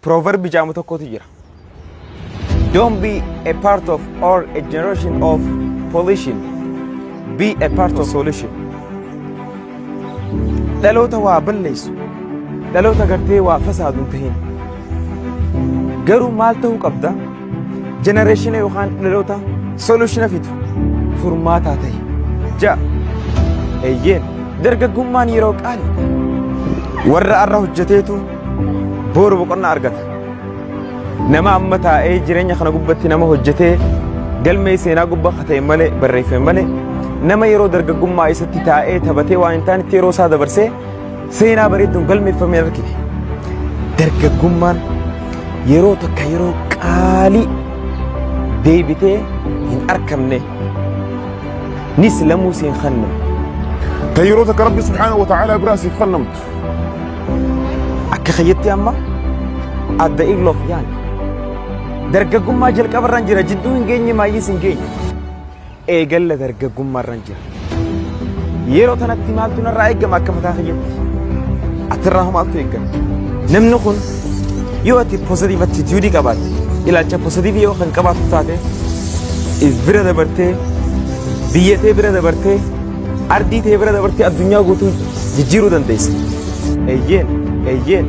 proverb jaamu tokkotu jira. Don't be a part of or a generation of pollution. Be a part of solution. Dhaloota waa balleessu. Dhaloota gartee waa fasaadu hin tahin. Garuu maal ta'uu qabda? Generation yookaan dhaloota solution fitu furmaataa ta'e. Ja. Eeyyeen dargaggummaan yeroo qaali. Warra arra hojjeteetu boru boqonnaa argata. Nama amma taa'ee jireenya kana gubbatti nama hojjetee galmee seenaa gubbaa kata'e malee barreeffame malee nama yeroo dargaggummaa isatti taa'ee taphatee waan hin taanetti yeroo isaa dabarsee seenaa bareedduun galmeeffamee argite. Dargaggummaan yeroo takka yeroo qaalii deebitee hin argamne nis lamuu siin khannam. تيروتك ربي سبحانه وتعالى براسي خنمت. Akka khayyetti amma adda igloof yaani. Dargaggummaa jalqabarraan jira jidduu hin geenye maayyis hin geenye. Eegalla dargaggummaarraan jira. Yeroo tanatti maaltu narraa eegama akka mataa khayyetti. Atirraa maaltu eegama. Namni kun yoo ati positive attitude qabaatte ilaalcha positive yoo kan qabaattu taate bira dabartee biyyatee bira dabartee ardii tee bira dabartee addunyaa guutuu jijjiiruu dandeessa. Eeyyeen